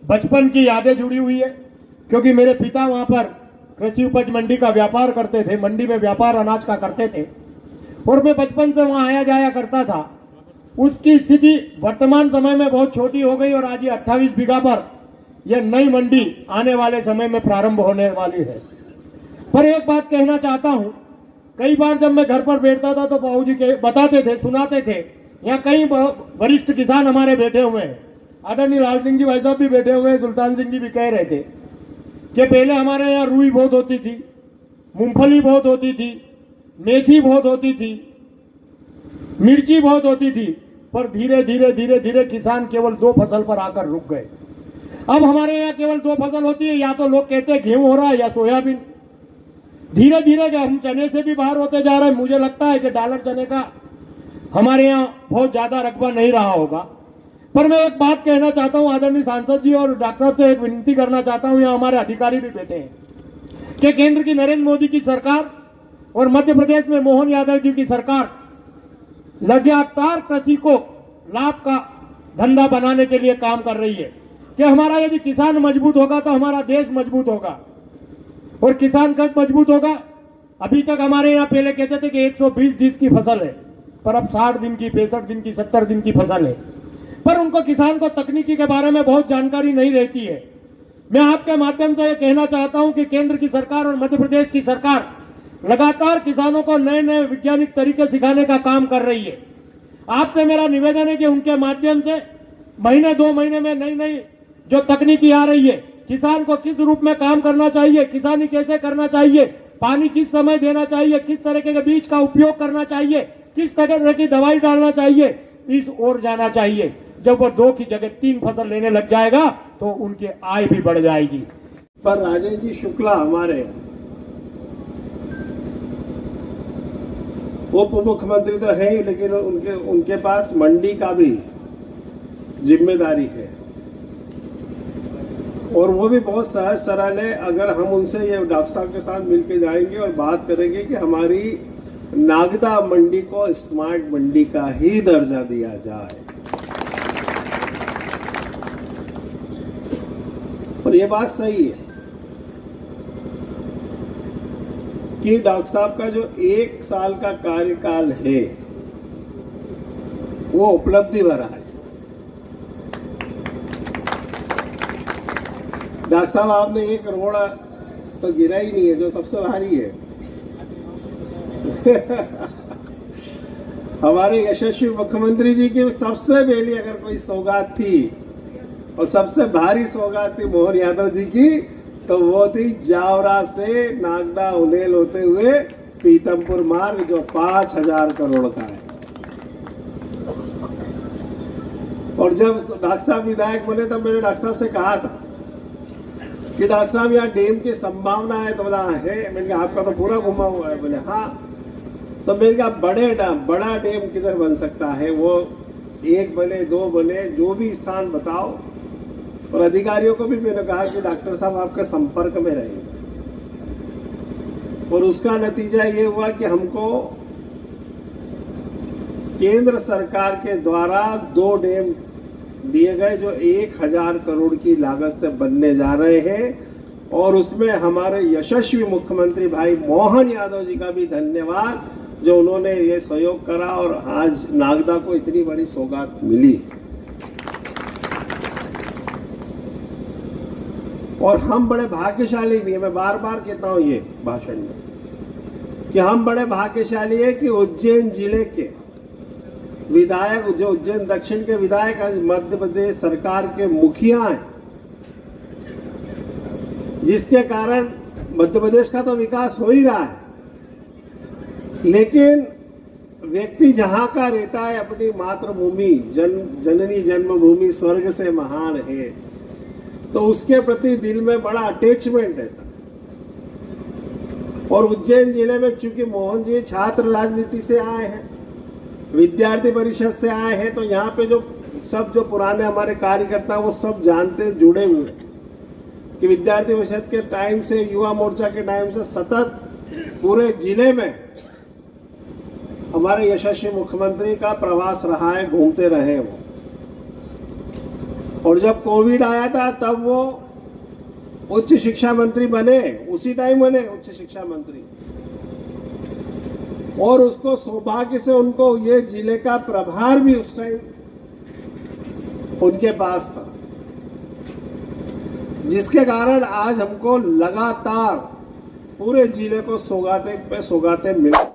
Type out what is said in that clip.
बचपन की यादें जुड़ी हुई है, क्योंकि मेरे पिता वहां पर कृषि उपज मंडी का व्यापार करते थे, मंडी में व्यापार अनाज का करते थे और मैं बचपन से वहां आया जाया करता था। उसकी स्थिति वर्तमान समय में बहुत छोटी हो गई और आज ये 28 बीघा पर यह नई मंडी आने वाले समय में प्रारंभ होने वाली है। पर एक बात कहना चाहता हूं, कई बार जब मैं घर पर बैठता था तो बाबूजी के बताते थे, सुनाते थे, यहाँ कई वरिष्ठ किसान हमारे बैठे हुए हैं, आदरणीय लाल सिंह जी भाई साहब भी बैठे हुए हैं, सुल्तान सिंह जी भी कह रहे थे कि पहले हमारे यहाँ रुई बहुत होती थी, मूंगफली बहुत होती थी, मेथी बहुत होती थी, मिर्ची बहुत होती थी, पर धीरे धीरे धीरे धीरे किसान केवल 2 फसल पर आकर रुक गए। अब हमारे यहाँ केवल 2 फसल होती है, या तो लोग कहते हैं गेहूं हो रहा है या सोयाबीन। धीरे धीरे हम चने से भी बाहर होते जा रहे हैं। मुझे लगता है कि डॉलर चने का हमारे यहाँ बहुत ज्यादा रकबा नहीं रहा होगा। पर मैं एक बात कहना चाहता हूं, आदरणीय सांसद जी और डॉक्टर साहब से एक विनती करना चाहता हूं, यहाँ हमारे अधिकारी भी बैठे हैं, कि केंद्र की नरेंद्र मोदी की सरकार और मध्य प्रदेश में मोहन यादव जी की सरकार लगातार कृषि को लाभ का धंधा बनाने के लिए काम कर रही है कि हमारा यदि किसान मजबूत होगा तो हमारा देश मजबूत होगा। और किसान कब मजबूत होगा? अभी तक हमारे यहाँ पहले कहते थे कि 120 दिन की फसल है, पर अब 60 दिन की, 65 दिन की, 70 दिन की फसल है। पर उनको किसान को तकनीकी के बारे में बहुत जानकारी नहीं रहती है। मैं आपके माध्यम से ये कहना चाहता हूं कि केंद्र की सरकार और मध्य प्रदेश की सरकार लगातार किसानों को नए नए वैज्ञानिक तरीके सिखाने का काम कर रही है। आपसे मेरा निवेदन है कि उनके माध्यम से महीने 2 महीने में नई नई जो तकनीकी आ रही है, किसान को किस रूप में काम करना चाहिए, किसानी कैसे करना चाहिए, पानी किस समय देना चाहिए, किस तरीके के बीज का उपयोग करना चाहिए, किस तरह की दवाई डालना चाहिए, इस ओर जाना चाहिए। जब वो 2 की जगह 3 फसल लेने लग जाएगा तो उनकी आय भी बढ़ जाएगी। पर राजेश जी शुक्ला हमारे उप मुख्यमंत्री तो है ही, लेकिन उनके पास मंडी का भी जिम्मेदारी है और वो भी बहुत सहज सरल है। अगर हम उनसे ये डॉक्टर साहब के साथ मिलकर जाएंगे और बात करेंगे कि हमारी नागदा मंडी को स्मार्ट मंडी का ही दर्जा दिया जाए, और ये बात सही है कि डॉक्टर साहब का जो 1 साल का कार्यकाल है वो उपलब्धि भरा है। डॉक्टर साहब आपने 1 करोड़ तो गिरा ही नहीं है, जो सबसे भारी है। हमारे यशस्वी मुख्यमंत्री जी की सबसे पहली अगर कोई सौगात थी और सबसे भारी सौगात थी मोहन यादव जी की, तो वो थी जावरा से नागदा उलेल होते हुए पीतमपुर मार्ग, जो 5000 करोड़ का है। और जब डॉक्टर साहब विधायक बने तब मैंने डॉक्टर साहब से कहा था कि डॉक्टर साहब यहाँ डैम की संभावना है, तो बोला है। मैंने कहा आपका तो पूरा घुमा हुआ है। बोले हाँ। तो मैंने कहा बड़ा डैम किधर बन सकता है, वो 1 बने 2 बने, जो भी स्थान बताओ। और अधिकारियों को भी मैंने कहा कि डॉक्टर साहब आपके संपर्क में रहेंगे, और उसका नतीजा ये हुआ कि हमको केंद्र सरकार के द्वारा 2 डैम दिए गए जो 1000 करोड़ की लागत से बनने जा रहे हैं। और उसमें हमारे यशस्वी मुख्यमंत्री भाई मोहन यादव जी का भी धन्यवाद, जो उन्होंने ये सहयोग करा और आज नागदा को इतनी बड़ी सौगात मिली। और हम बड़े भाग्यशाली भी हैं, मैं बार बार कहता हूं ये भाषण में, कि हम बड़े भाग्यशाली है कि उज्जैन जिले के विधायक, जो उज्जैन दक्षिण के विधायक आज मध्य प्रदेश सरकार के मुखिया हैं, जिसके कारण मध्य प्रदेश का तो विकास हो ही रहा है। लेकिन व्यक्ति जहां का रहता है, अपनी मातृभूमि, जननी जन्मभूमि स्वर्ग से महान है, तो उसके प्रति दिल में बड़ा अटैचमेंट रहता। और उज्जैन जिले में चूंकि मोहन जी छात्र राजनीति से आए हैं, विद्यार्थी परिषद से आए हैं, तो यहाँ पे जो पुराने हमारे कार्यकर्ता वो सब जानते जुड़े हुए कि विद्यार्थी परिषद के टाइम से, युवा मोर्चा के टाइम से सतत पूरे जिले में हमारे यशस्वी मुख्यमंत्री का प्रवास रहा है, घूमते रहे वो। और जब कोविड आया था तब वो उच्च शिक्षा मंत्री बने, उसी टाइम बने उच्च शिक्षा मंत्री। और उसको सौभाग्य से उनको ये जिले का प्रभार भी उस टाइम उनके पास था, जिसके कारण आज हमको लगातार पूरे जिले को सौगाते पे सौगाते मिले।